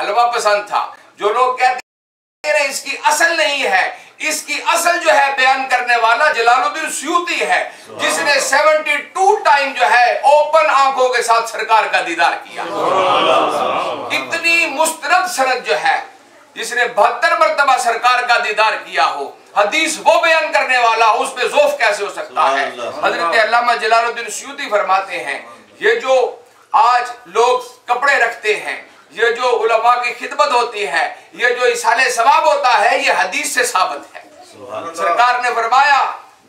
حلوہ پسند تھا. جو لوگ کہتے ہیں اس کی اصل نہیں ہے، اس کی اصل جو ہے بیان کرنے والا جلال الدین سیوطی ہے، جس نے 72 ٹائم جو ہے اوپن آنکھوں کے ساتھ سرکار کا دیدار کیا. اتنی مستند سند جو ہے، جس نے 72 مرتبہ سرکار کا دیدار کیا ہو، حدیث وہ بیان کرنے والا، اس پہ ذوف کیسے ہو سکتا ہے؟ حضرت علامہ جلال الدین سیوطی فرماتے ہیں یہ جو آج لوگ کپڑے رکھتے ہیں، یہ جو علماء کی خدمت ہوتی ہے، یہ جو ایصال ثواب ہوتا ہے، یہ حدیث سے ثابت ہے. سرکار نے فرمایا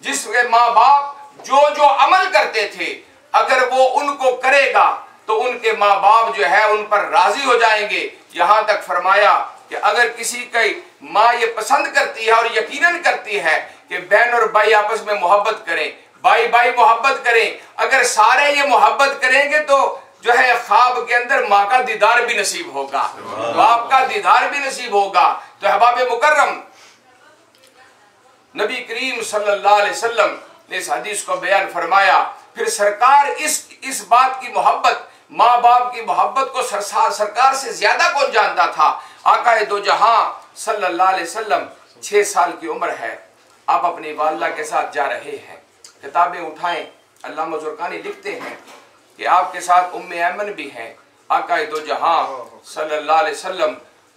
جس کے ماں باپ جو عمل کرتے تھے اگر وہ ان کو کرے گا تو ان کے ماں باپ جو ہے ان پر راضی ہو جائیں گے. یہاں تک فرمایا کہ اگر کسی کی ماں یہ پسند کرتی ہے اور یقیناً کرتی ہے کہ بہن اور بھائی آپس میں محبت کریں، بھائی بھائی محبت کریں، اگر سارے یہ محبت کریں گے تو جو ہے خواب کے اندر ماں کا دیدار بھی نصیب ہوگا، باپ کا دیدار بھی نصیب ہوگا. تو احباب مکرم، نبی کریم صلی اللہ علیہ وسلم نے اس حدیث کو بیان فرمایا. پھر سرکار اس بات کی محبت، ماں باپ کی محبت کو سرکار سے زیادہ کون جانتا تھا؟ آقا دو جہاں صلی اللہ علیہ وسلم 6 سال کی عمر ہے، آپ اپنی والدہ کے ساتھ جا رہے ہیں. کتابیں اٹھائیں، علامہ زرقانی لکھتے ہیں کہ آپ کے ساتھ ام ایمن بھی ہیں. آقا دو جہاں صلی اللہ علیہ وسلم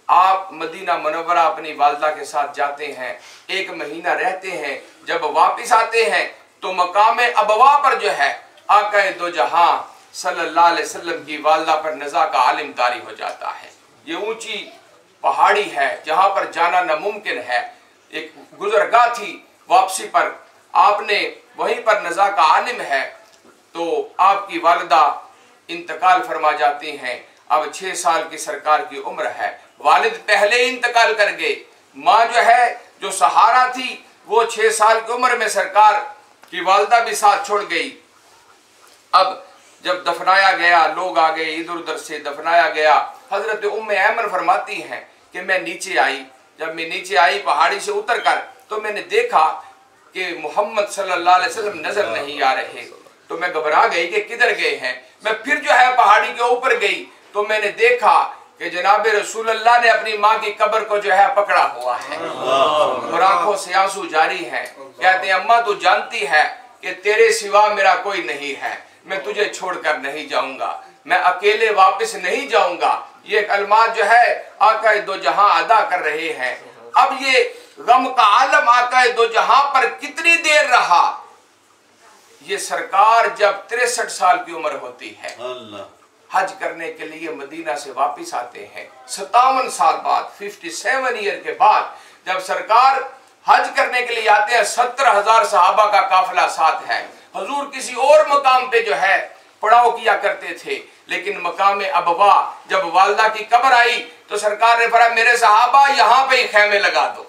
آپ مدینہ منورہ اپنی والدہ کے ساتھ جاتے ہیں، 1 مہینہ رہتے ہیں. جب واپس آتے ہیں تو مقام ابوا پر جو ہے آقا دو جہاں صلی اللہ علیہ وسلم کی والدہ پر نزا کا عالم طاری ہو جاتا ہے. یہ اونچی پہاڑی ہے جہاں پر جانا ناممکن ہے. ایک گزرگاہ تھی واپسی پر، آپ نے وہیں پر نزا کا عالم ہے تو آپ کی والدہ انتقال فرما جاتی ہیں. اب 6 سال کی سرکار کی عمر ہے، والد پہلے انتقال کر گئے، ماں جو ہے جو سہارا تھی وہ 6 سال کی عمر میں سرکار کی والدہ بھی ساتھ چھوڑ گئی. اب جب دفنایا گیا، لوگ آ گئے ادھر ادھر سے، دفنایا گیا. حضرت ام ایمن فرماتی ہیں کہ میں نیچے آئی، جب میں نیچے آئی پہاڑی سے اتر کر تو میں نے دیکھا کہ محمد صلی اللہ علیہ وسلم نظر نہیں آ رہے، تو میں گھبرا گئی کہ کدھر گئے ہیں. میں پھر جو ہے پہاڑی کے اوپر گئی تو میں نے دیکھا کہ جناب رسول اللہ نے اپنی ماں کی قبر کو جو ہے پکڑا ہوا ہے اور آنکھوں سے آنسو جاری ہیں. کہتے ہیں اماں تو جانتی ہے کہ تیرے سوا میرا کوئی نہیں ہے، میں تجھے چھوڑ کر نہیں جاؤں گا، میں اکیلے واپس نہیں جاؤں گا. یہ کلمات جو ہے آقا دو جہاں ادا کر رہے ہیں. اب یہ غم کا عالم آقا دو جہاں پر کتنی دیر رہا؟ یہ سرکار جب 63 سال کی عمر ہوتی ہے حج کرنے کے لیے مدینہ سے واپس آتے ہیں. 57 سال بعد، 57 ایئر کے بعد جب سرکار حج کرنے کے لیے آتے ہیں، 70,000 صحابہ کا قافلہ ساتھ ہے. حضور کسی اور مقام پہ جو ہے پڑاؤ کیا کرتے تھے، لیکن مقام ابوا جب والدہ کی قبر آئی تو سرکار نے فرمایا میرے صحابہ یہاں پہ ہی خیمے لگا دو.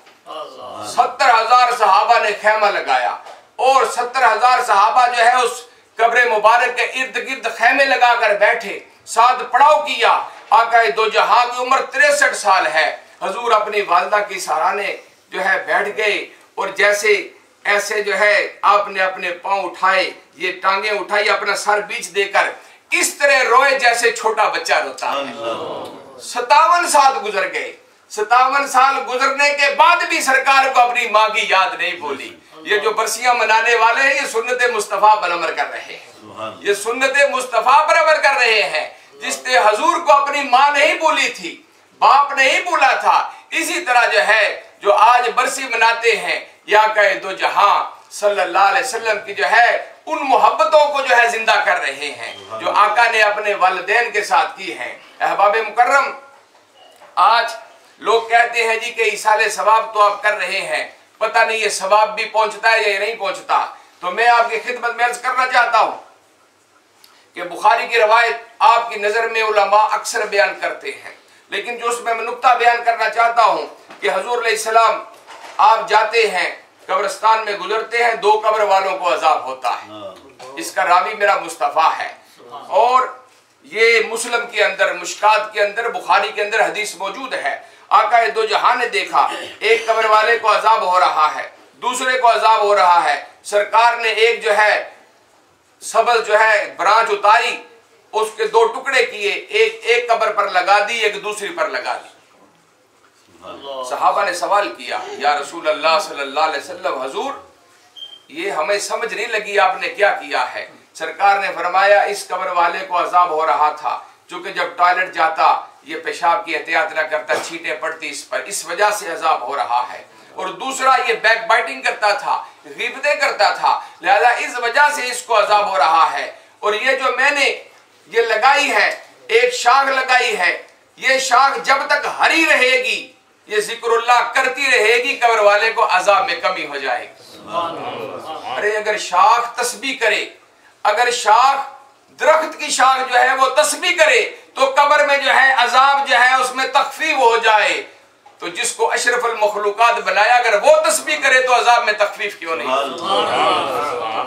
70,000 صحابہ نے خیمہ لگایا اور 70,000 صحابہ جو ہے اس قبر مبارک کے ارد گرد خیمے لگا کر بیٹھے، ساتھ پڑاؤ کیا. آقا دو جہاں کی عمر 63 سال ہے. حضور اپنی والدہ کی سہرانے جو ہے بیٹھ گئے اور جیسے ایسے جو ہے آپ نے اپنے پاؤں اٹھائے، یہ ٹانگیں اٹھائی، اپنا سر بیچ دے کر اس طرح روئے جیسے چھوٹا بچہ روتا ہے. 57 سال گزر گئے. 57 سال گزرنے کے بعد بھی سرکار کو اپنی ماں کی یاد نہیں بھولی. یہ جو برسیاں منانے والے ہیں یہ سنت مصطفیٰ پر عمل کر رہے ہیں، یہ سنت مصطفیٰ پر عمل کر رہے ہیں. جس نے حضور کو اپنی ماں نہیں بھولی تھی، باپ نہیں بھولا تھا، اسی طرح جو ہے جو آج برسی مناتے ہیں یا کہ دو جہاں صلی اللہ علیہ وسلم کی جو ہے ان محبتوں کو جو ہے زندہ کر رہے ہیں جو آقا نے اپنے والدین کے ساتھ کی ہیں. احباب مکرم، آج لوگ کہتے ہیں جی کہ ایصال ثواب تو آپ کر رہے ہیں، پتہ نہیں یہ ثواب بھی پہنچتا ہے یا نہیں پہنچتا. تو میں آپ کی خدمت میں عرض کرنا چاہتا ہوں کہ بخاری کی روایت آپ کی نظر میں علماء اکثر بیان کرتے ہیں، لیکن جو اس میں نقطہ بیان کرنا چاہتا ہوں کہ حضور علیہ السلام آپ جاتے ہیں قبرستان میں گزرتے ہیں، 2 قبر والوں کو عذاب ہوتا ہے. اس کا راوی میرا مصطفیٰ ہے اور یہ مسلم کے اندر، مشکات کے اندر، بخاری کے اندر حدیث موجود ہے. آقا دو جہاں نے دیکھا ایک قبر والے کو عذاب ہو رہا ہے، دوسرے کو عذاب ہو رہا ہے. سرکار نے ایک جو ہے سبز جو ہے برانچ اتاری اس کے دو ٹکڑے کیے، ایک قبر پر لگا دی، ایک دوسری پر لگا دی۔ صحابہ نے سوال کیا یا رسول اللہ صلی اللہ علیہ وسلم، حضور یہ ہمیں سمجھ نہیں لگی، آپ نے کیا کیا ہے؟ سرکار نے فرمایا اس قبر والے کو عذاب ہو رہا تھا، چونکہ جب ٹوائلٹ جاتا یہ پیشاب کی احتیاط نہ کرتا، چھینٹیں پڑتی اس پر، اس وجہ سے عذاب ہو رہا ہے۔ اور دوسرا یہ بیک بائٹنگ کرتا تھا، غیبتیں کرتا تھا، لہذا اس وجہ سے اس کو عذاب ہو رہا ہے۔ اور یہ جو میں نے یہ لگائی ہے، ایک شاخ لگائی ہے، یہ شاخ جب تک ہری رہے گی، یہ ذکر اللہ کرتی رہے گی، قبر والے کو عذاب میں کمی ہو جائے گی۔ ارے اگر شاخ تسبیح کرے، اگر شاخ درخت کی شاخ جو ہے وہ تسبیح کرے تو قبر میں جو ہے عذاب جو ہے اس میں تخفیف ہو جائے، تو جس کو اشرف المخلوقات بنایا اگر وہ تسبیح کرے تو عذاب میں تخفیف کیوں نہیں،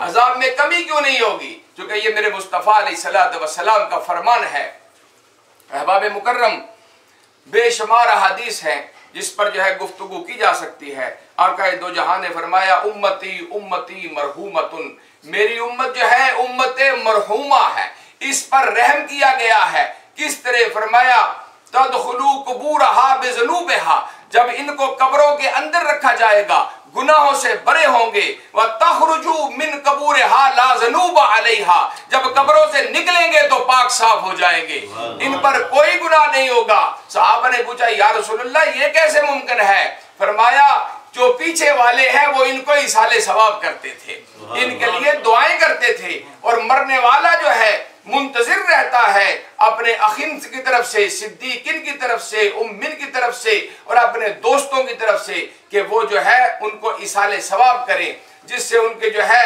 عذاب میں کمی کیوں نہیں ہوگی؟ چونکہ یہ میرے مصطفیٰ علیہ السلام کا فرمان ہے۔ احباب مکرم، بے شمار احادیث ہیں جس پر جو ہے گفتگو کی جا سکتی ہے۔ آقا دو جہاں نے فرمایا امتی امتی مرحومتن، میری امت جو ہے امت مرحومہ ہے، اس پر رحم کیا گیا ہے۔ کس طرح؟ فرمایا تدخلوا قبورها بذنوبها، جب ان کو قبروں کے اندر رکھا جائے گا گناہوں سے بڑے ہوں گے، وَتَخْرُجُوا مِن قَبُورِهَا لَا ذُنُوبَ عَلَيْهَا، جب قبروں سے نکلیں گے تو پاک صاف ہو جائیں گے، ان پر کوئی گناہ نہیں ہوگا۔ صحابہ نے پوچھا یا رسول اللہ یہ کیسے ممکن ہے؟ فرمایا جو پیچھے والے ہیں وہ ان کو ایصال ثواب کرتے تھے، ان کے لیے دعائیں کرتے تھے، اور مرنے والا جو ہے منتظر رہتا ہے اپنے اخین کی طرف سے، صدیقین کی طرف سے، امین کی طرف سے، اور اپنے دوستوں کی طرف سے، کہ وہ جو ہے ان کو ایصال ثواب کریں، جس سے ان کے جو ہے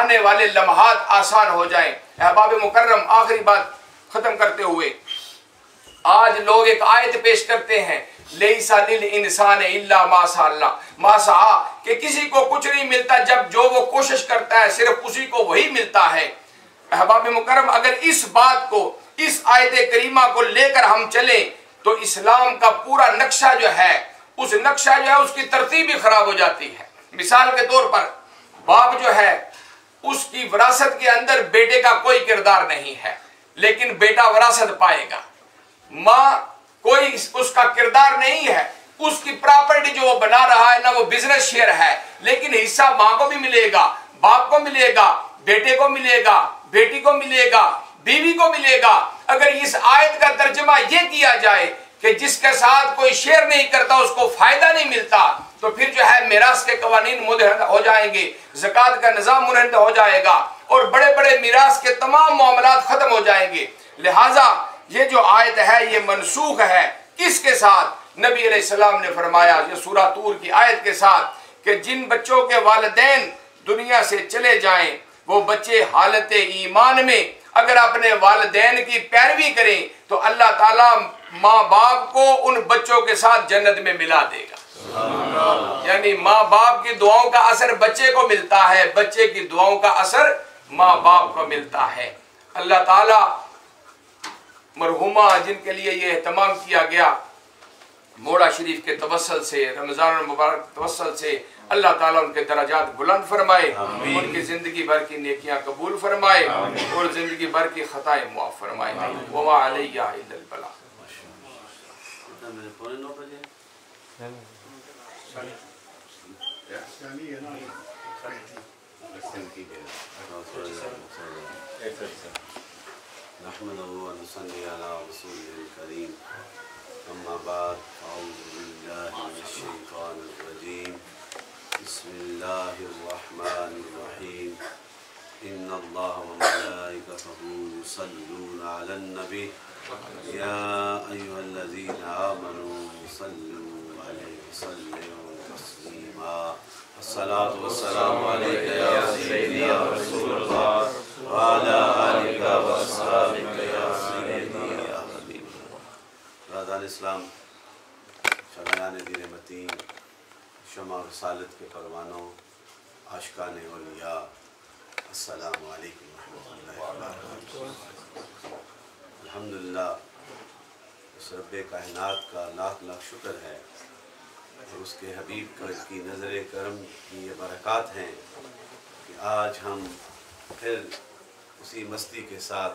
آنے والے لمحات آسان ہو جائیں۔ احباب مکرم، آخری بات ختم کرتے ہوئے، آج لوگ ایک آیت پیش کرتے ہیں لیس للانسان الا ما سعى اللہ، ما سعى، کہ کسی کو کچھ نہیں ملتا جب جو وہ کوشش کرتا ہے صرف اسی کو وہی ملتا ہے۔ احباب مکرم، اگر اس بات کو، اس آیت کریمہ کو لے کر ہم چلیں تو اسلام کا پورا نقشہ جو ہے، اس نقشہ جو ہے اس کی ترتیب ہی خراب ہو جاتی ہے۔ مثال کے طور پر باپ جو ہے اس کی وراثت کے اندر بیٹے کا کوئی کردار نہیں ہے، لیکن بیٹا وراثت پائے گا۔ ماں کوئی اس کا کردار نہیں ہے، اس کی پراپرٹی جو وہ بنا رہا ہے نہ وہ بزنس شیئر ہے، لیکن حصہ ماں کو بھی ملے گا، باپ کو ملے گا، بیٹے کو ملے گا، بیٹی کو ملے گا، بیوی کو ملے گا۔ اگر اس آیت کا ترجمہ یہ کیا جائے کہ جس کے ساتھ کوئی شیئر نہیں کرتا اس کو فائدہ نہیں ملتا، تو پھر جو ہے میراث کے قوانین منحل ہو جائیں گے، زکوٰۃ کا نظام منحل ہو جائے گا، اور بڑے بڑے میراث کے تمام معاملات ختم ہو جائیں گے۔ لہٰذا یہ جو آیت ہے یہ منسوخ ہے، کس کے ساتھ؟ نبی علیہ السلام نے فرمایا یہ سورہ طور کی آیت کے ساتھ کہ جن بچوں کے والدین دنیا سے چلے جائیں وہ بچے حالت ایمان میں اگر اپنے والدین کی پیروی کریں تو اللہ تعالیٰ ماں باپ کو ان بچوں کے ساتھ جنت میں ملا دے گا۔ یعنی ماں باپ کی دعاؤں کا اثر بچے کو ملتا ہے، بچے کی دعاؤں کا اثر ماں باپ کو ملتا ہے۔ اللہ تعالیٰ مرحومہ جن کے لیے یہ اہتمام کیا گیا موڑا شریف کے توسل سے، رمضان المبارک توسل سے، اللہ تعالیٰ ان کے درجات بلند فرمائے، ان کی زندگی بھر کی نیکیاں قبول فرمائے، اور زندگی بھر کی خطائیں معاف فرمائے۔ وما علیہ الا البلاغ۔ نحمده ونصلي على رسوله الكريم، أما بعد، أعوذ بالله من الشيطان الرجيم، بسم الله الرحمن الرحيم، إن الله وملائكته يصلون على النبي يا أيها الذين آمنوا صلوا عليه وسلموا تسليما، الصلاة والسلام عليك يا سيدي يا رسول الله وعلى آلك وأصحابك يا سيدي يا حبيب الله۔ برادران اسلام، شمعان دین متین، شمع رسالت کے پروانوں، عاشقان اولیاء، السلام علیکم ورحمۃ اللہ وبرکاتہ۔ الحمدللہ، اس رب کائنات کا لاکھ لاکھ شکر ہے اور اس کے حبیب کی نظر کرم کی یہ برکات ہیں کہ آج ہم پھر اسی مستی کے ساتھ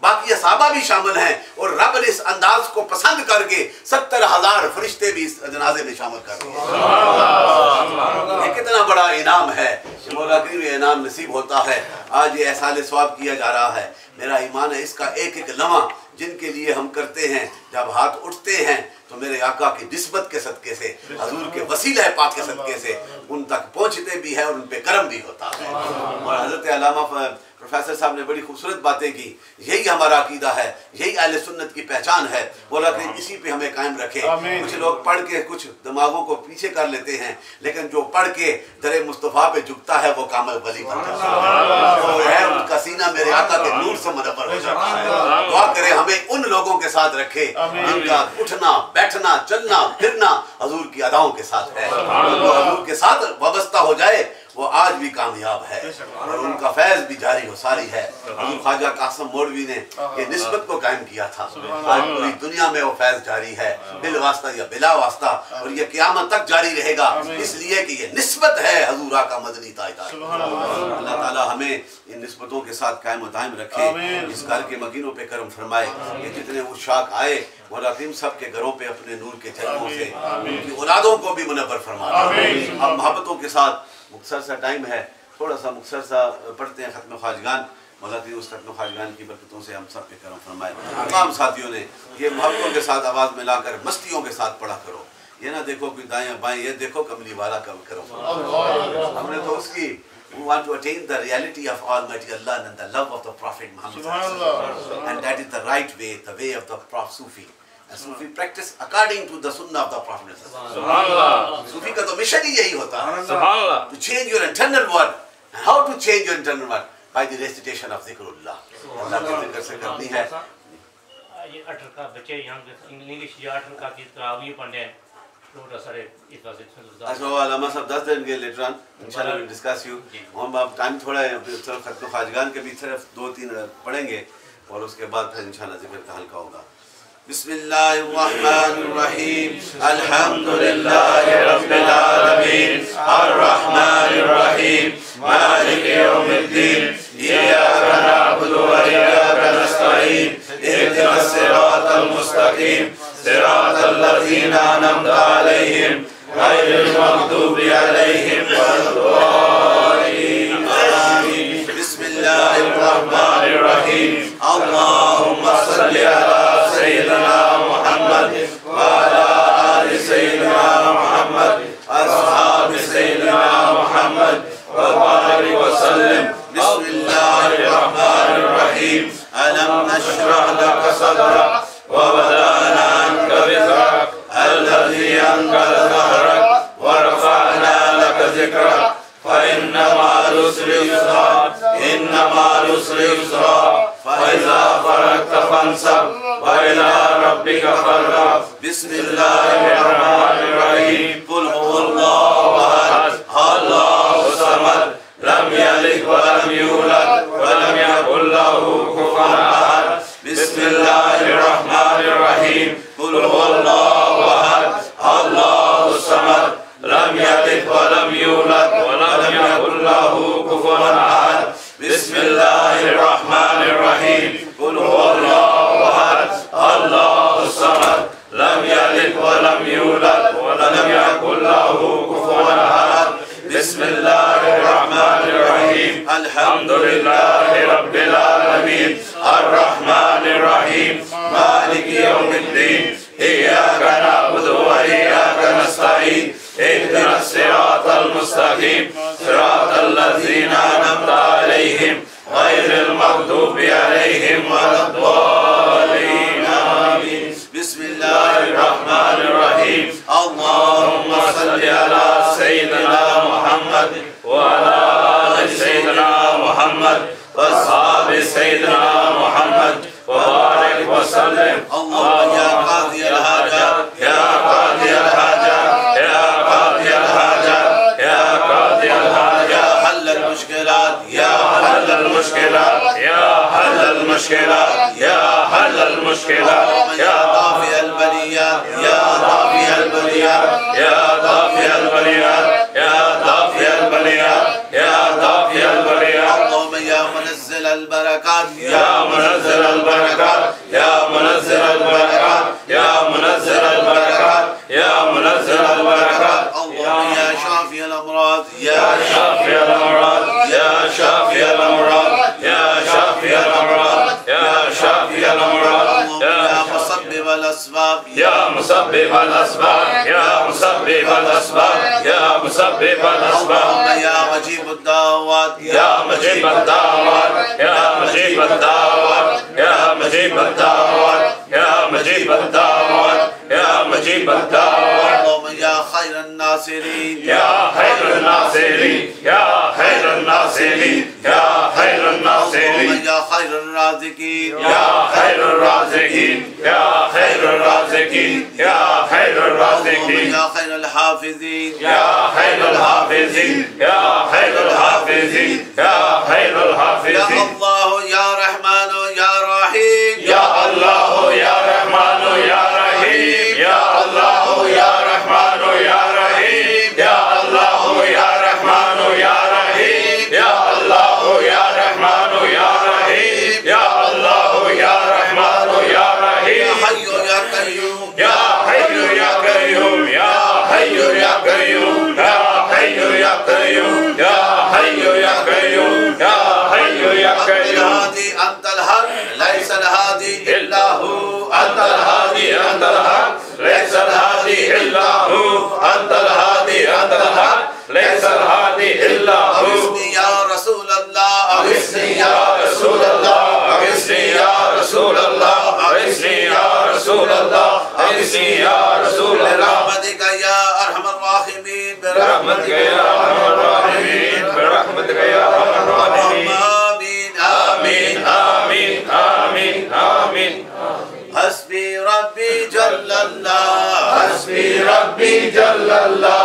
باقی صحابہ بھی شامل ہیں، اور رب نے اس انداز کو پسند کر کے 70,000 فرشتے بھی اس جنازے میں شامل کر دیے۔ یہ کتنا بڑا انعام ہے کہ مولا کریم یہ انعام نصیب ہوتا ہے۔ آج یہ احسان ثواب کیا جا رہا ہے۔ میرا ایمان ہے اس کا ایک ایک لمحہ جن کے لیے ہم کرتے ہیں، جب ہاتھ اٹھتے ہیں تو میرے آقا کی نسبت کے صدقے سے، حضور کے وسیلہ پاک کے صدقے سے ان تک پہنچتے بھی ہیں اور ان پہ کرم بھی ہوتا ہے۔ اور حضرت علامہ پروفیسر صاحب نے بڑی خوبصورت باتیں کی۔ یہی ہمارا عقیدہ ہے، یہی اہل سنت کی پہچان ہے۔ مولا کریم اسی پہ ہمیں قائم رکھے۔ کچھ لوگ پڑھ کے کچھ دماغوں کو پیچھے کر لیتے ہیں، لیکن جو پڑھ کے در مصطفیٰ پہ جھکتا ہے وہ کامل ولی بن جاتا ہے، وہ ہے ان کا سینہ میرے آقا کے نور سے منور ہو جاتا ہے۔ دعا کرے ہمیں ان لوگوں کے ساتھ رکھے جن کا اٹھنا بیٹھنا چلنا پھرنا حضور کی اداؤں کے ساتھ ہے۔ جو حضور کے ساتھ وابستہ ہو جائے وہ آج بھی کامیاب ہے اور ان کا فیض بھی جاری و ساری ہے۔ حضور خواجہ قاسم مولوی نے یہ نسبت کو قائم کیا تھا، آج پوری دنیا میں وہ فیض جاری ہے، بالواسطہ یا بلا واسطہ، اور یہ قیامت تک جاری رہے گا، اس لیے کہ یہ نسبت ہے حضور آقا مدنی تاجدار۔ اللہ تعالی ہمیں ان نسبتوں کے ساتھ قائم و دائم رکھے، اس گھر کے مکینوں پہ کرم فرمائے۔ یہ جتنے عشاق آئے مولا کریم سب کے گھروں پہ اپنے نور کے جلووں سے ان کی اولادوں کو بھی منور فرما۔ اب محبتوں کے ساتھ مختصر سا ٹائم ہے، تھوڑا سا مختصر سا پڑھتے ہیں ختم خواجگان۔ مولا کریم اس ختم خواجگان کی برکتوں سے ہم سب پہ کرم فرمائے۔ تمام ساتھیوں نے یہ محبتوں کے ساتھ آواز ملا کر مستیوں کے ساتھ پڑھا کرو، یہ نہ دیکھو کوئی دائیں بائیں، یہ دیکھو کملی والا کم کرو۔ ہم نے تو اس کی We want to attain the reality of Almighty Allah and the love of the Prophet Muhammad, and that is the right way, the way of the Prophet Sufi. And Sufi practice according to the Sunnah of the Prophet. Sufi کا تو mission ہی یہی ہوتا ہے، to change your internal world. And how to change your internal world? By the recitation of ذکر اللہ، اللہ کے ذکر سے کرنی ہے۔ یہ 18 کا بچے یہاں انگلش یا 18 کا کی تراویح پڑھنے ہیں۔ اچھا علامہ صاحب 10 دن کے لیٹر آن انشاءاللہ we'll discuss you۔ ہم اب ٹائم تھوڑا ہے، صرف ختم خواجگان کے بھی صرف 2-3 پڑھیں گے اور اس کے بعد پھر انشاءاللہ ذکر کا حلقہ ہوگا۔ بسم اللہ الرحمن الرحیم، الحمدللہ رب العالمین، الرحمن الرحیم، مالک یوم الدین، ایاک نعبد و ایاک نستعین، اہدنا الصراط المستقیم، صراط الذین انعمت علیہم غیر المغضوب علیہم ولا الضالین آمین۔ بسم اللہ الرحمن الرحیم، اللہم صلی علی سیدنا محمد وعلی آل سیدنا محمد اصحاب سیدنا محمد وبارک وسلم۔ بسم اللہ الرحمن الرحیم، الم نشرح لک صدرک ووضعنا عنك وزرك الذي أنقض ظهرك ورفعنا لك ذكرك فإن مع العسر يسرا إن مع العسر يسرا فإذا فرغت فانصب وإلى ربك فارغب۔ بسم الله الرحمن الرحيم، قل هو الله أحد الله الصمد لم يلد ولم يولد ولم يكن له كفوا أحد۔ بسم الله الرحمن الرحيم، قل هو الله أحد الله الصمد لم يلد ولم يولد ولم يكن له كفوا أحد۔ بسم الله الرحمن الرحيم، قل هو الله أحد الله الصمد لم يلد ولم يولد ولم يكن له كفوا أحد۔ بسم الله الرحمن الرحيم، الحمد لله رب العالمين، الرحمن الرحيم، مالك يوم الدين، إياك نعبد وإياك نستعين، اهدنا الصراط المستقيم، صراط الذين أنعمت عليهم غير المغضوب عليهم ولا الضالين آمين۔ بسم الله الرحمن الرحيم، اللهم صل على سيدنا محمد وعلى آل سيدنا محمد واصحاب سيدنا محمد وبارك وسلم۔ اللهم يا قاضي الحاجات يا قاضي الحاجات يا قاضي الحاجات يا قاضي الحاجات، يا حل المشكلات يا حل المشكلات يا حل المشكلات يا حل المشكلات، يا دافع البليات يا دافع البليات يا دافع البليات يا دافع البليات يا دافع البليات، اللهم يا منزل البركات يا منزل البركات الأسباب يا مسبب الأسباب يا مسبب الأسباب يا مسبب الأسباب اللهم يا مجيب الدعوات يا مجيب الدعوات يا مجيب الدعوات يا مجيب الدعوات يا مجيب الدعوات يا مجيب الدعوات اللهم يا خير الناصرين يا خير الناصرين يا خير الناصرين يا خير الناصرين اللهم يا خير الرازقين يا خير الرازقين يا خير الرازقين يا خير الرازقين يا خير الحافظين يا خير الحافظين يا خير الحافظين يا خير يا الحافظين الله يا رحمن يا رحيم يا الله يا رحمن يا رحيم يا الله يا رحمن يا رحيم يا الله يا رحمن يا رحيم يا الله يا رحمن يا رحيم يا الله يا رحمن يا يا رحيم حي يا قيوم يا حي يا قيوم يا حي يا قيوم يا حي يا قيوم يا حي يا قيوم يا حي يا أنت قيوم الهادي أنت الحق ليس الهادي إلا هو أنت الهادي أنت الحق ليس الهادي إلا هو أنت الهادي أنت الحق ليس الهادي إلا هو أغثني يا رسول الله أغثني يا رسول الله أغثني يا رسول الله أغثني يا رسول الله أغثني يا رسول الله برحمتك يا أرحم الراحمين برحمتك يا أرحم الراحمين برحمتك يا أرحم الراحمين آمين آمين آمين آمين آمين حسبي ربي جل الله حسبي ربي جل الله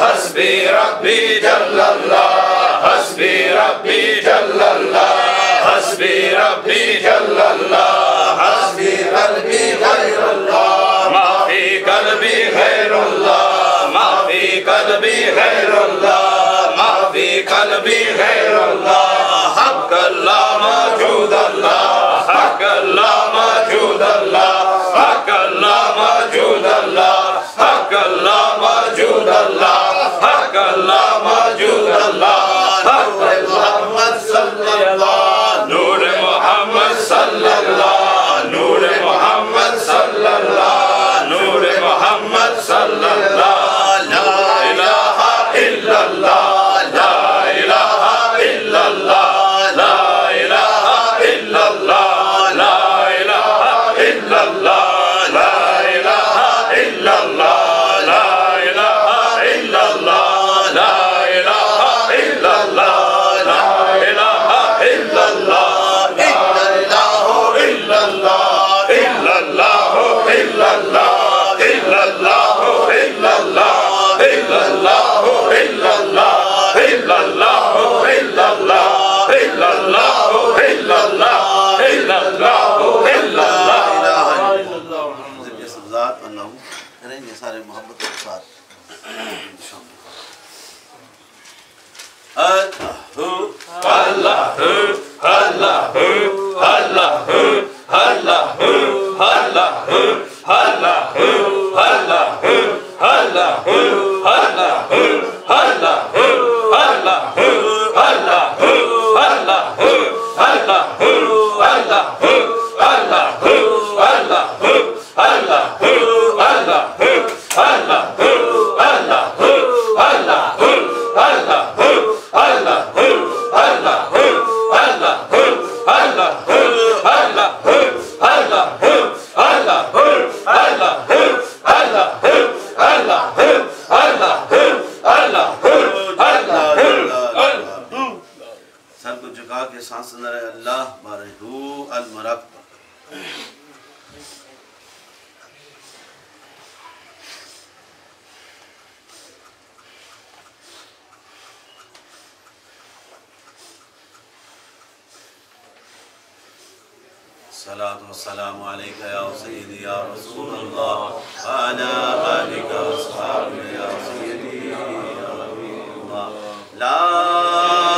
حسبي ربي جل الله حسبي ربي جل الله حسبي ربي جل الله حسبي قلبي غير الله ما في قلبي غير الله ما في قلبي غير الله ما في قلبي غير الله حق الله موجود الله حق الله موجود الله حق الله موجود الله حق الله موجود الله حق الله موجود الله حق محمد صلى الله نور محمد صلى الله نور محمد صلى الله نور محمد صلى الله لا إله إلا الله لا إله إلا الله لا إله إلا الله لا إله إلا الله لا إله إلا الله لا إله إلا الله لا إله إلا الله لا إله إلا الله إلا الله إلا الله إلا الله إلا الله إلا الله إلا الله إلا الله إلا الله إلا الله إلا الله إلا الله إلا الله إلا الله یہ سب ذات اللہ کریں گے سارے محبت کے ساتھ اللہ اللہ اللہ اللہ اللہ اللہ سر کو جھکا کے سانس نرے اللہ بارہو المرقب الصلاة والسلام عليك يا سيدي يا رسول الله وعلى آلك وأصحابك يا سيدي يا حبيب الله لا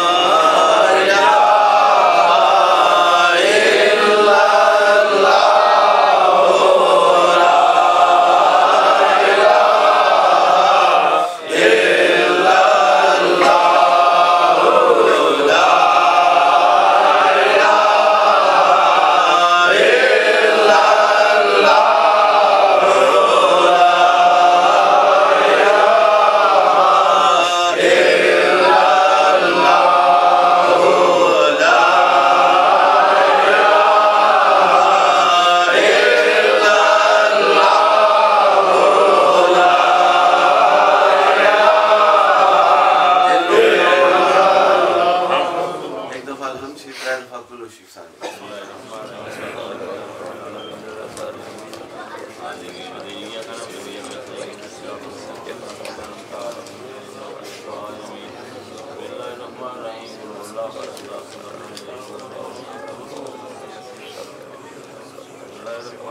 اللهم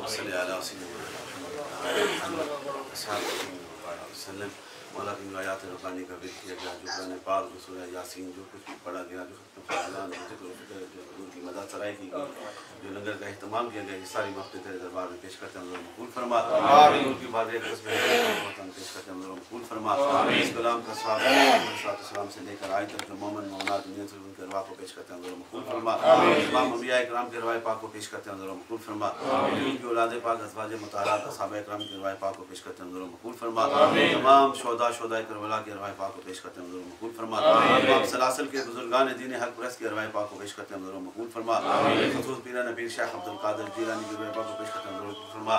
صل على سيدنا محمد وسلم مولا کی آیات ربانی کا ذکر کیا گیا، جو قرآن پاک جو سورہ یاسین جو کچھ بھی پڑھا گیا، جو ختم خاندان جو ذکر و فکر جو حضور کی مدد سرائی کی گئی، جو لنگر کا اہتمام کیا گیا، یہ ساری مقصد تیرے دربار میں پیش کرتے ہیں، حضور مقبول فرما۔ حضور کی بات ایک قسم پیش کرتے ہیں، حضور مقبول فرما۔ اس کلام کا صحابہ السلام سے لے کر آج تک جو مومن مومنات دنیا سے ان کے ارواح کو پیش کرتے ہیں، حضور مقبول فرما۔ تمام انبیاء کرام کے ارواح پاک کو پیش کرتے ہیں، حضور مقبول فرما۔ ان کی اولاد پاک ازواج مطہرات صحابہ کرام کے ارواح پاک کو پیش کرتے ہیں، حضور مقبول فرما۔ تمام شہداء کربلا کے ارواح پاک کو پیش کرتے ہیں، حضور مقبول فرما۔ تمام سلاسل کے بزرگان دین حق پرست کے ارواح پاک کو پیش کرتے ہیں، حضور مقبول فرما۔ خصوص پیران پیر شیخ عبد القادر جیلانی کے ارواح پاک کو پیش کرتے ہیں، حضور مقبول فرما۔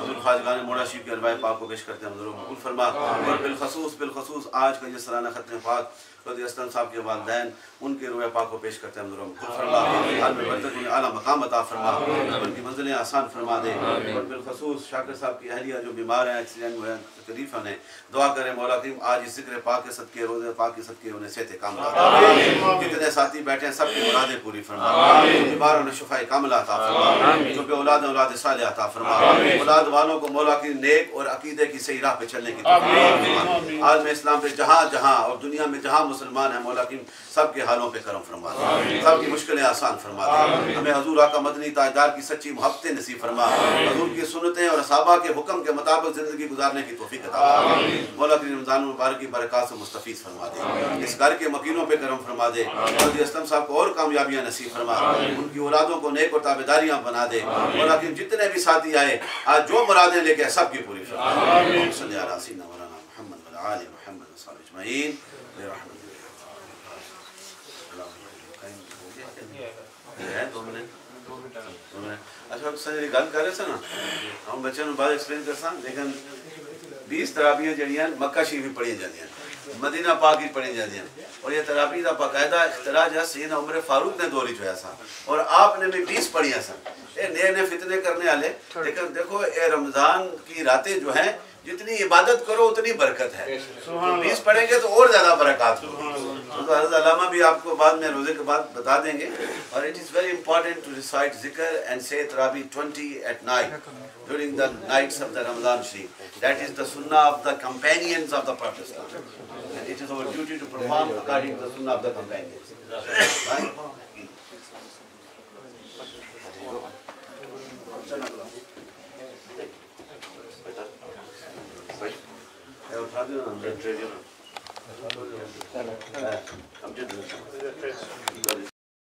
حضور خواجگان مولا شریف کے ارواح پاک کو پیش کرتے ہیں، حضور مقبول فرما۔ اور بالخصوص آج کا یہ سالانہ ختم پاک قاضی اسلم صاحب کے والدین ان کے روح پاک کو پیش کرتے ہیں، حضور مقبول فرما۔ حال میں برکت انہیں اعلیٰ مقام عطا فرما، ان کی منزلیں آسان فرما دے۔ اور بالخصوص شاکر صاحب کی اہلیہ جو بیمار ہیں، ایکسیڈنٹ ہوئے ہیں، تکلیف ہیں، دعا کریں مولا کریم آج اس ذکر پاک کے صدقے، روزے پاک کے صدقے انہیں صحت کاملہ عطا فرما۔ جتنے ساتھی بیٹھے ہیں سب کی مرادیں پوری فرما، بیماروں نے شفاء کاملہ عطا فرما، جو بے اولاد ہیں اولاد صالحہ عطا فرما، اولاد والوں کو مولا کی نیک اور عقیدے کی صحیح راہ پہ چلنے کی توفیق فرما۔ آج میں اسلام پہ جہاں اور دنیا میں جہاں مسلمان ہیں مولا کی سب کے حالوں پہ کرم فرما دے، سب کی مشکلیں آسان فرما دے۔ ہمیں حضور آقا مدنی تاجدار کی سچی محبتیں نصیب فرما، حضور کی سنتیں اور صحابہ کے حکم کے مطابق زندگی گزارنے کی توفیق عطا فرما۔ مولا کی رمضان المبارک کی برکات سے مستفیض فرما دے، اس گھر کے مکینوں پہ کرم فرما دے، قاضی اسلم صاحب کو اور کامیابیاں نصیب فرما، ان کی اولادوں کو نیک اور تابعداریاں بنا دے۔ مولا کی جتنے بھی ساتھی آئے آج جو مرادیں لے کے سب کی پوری فرما۔ صلی اللہ علیہ مولانا محمد وعلی آل محمد وصحبہ اجمعین برحمتک۔ اچھا سر گل کر رہے سن ہم بچوں بعد ایکسپلین کر سا، لیکن 20 تراویح جڑیاں مکہ شریف بھی پڑھی جاتی ہیں، مدینہ پاک بھی پڑھی جاتی ہیں، اور یہ تراویح کا باقاعدہ اختراع جو ہے سیدنا عمر فاروق نے دور جو ہے سا، اور آپ نے بھی 20 پڑھیاں سن۔ یہ نئے فتنے کرنے والے، لیکن دیکھو اے رمضان کی راتیں جو ہیں جتنی عبادت کرو اتنی برکت ہے، 20 پڑھیں گے تو اور زیادہ برکات ہوگی۔ حضرت علامہ بھی آپ کو بعد میں روزے کے بعد بتا دیں گے۔ اور it is very important to recite zikr and say Tarawih 20 at night during the nights of the Ramadan Sharif. That is the sunnah of the companions of the Prophet. And it is our duty to perform according to the sunnah of the companions. Right? اٹھا دو نا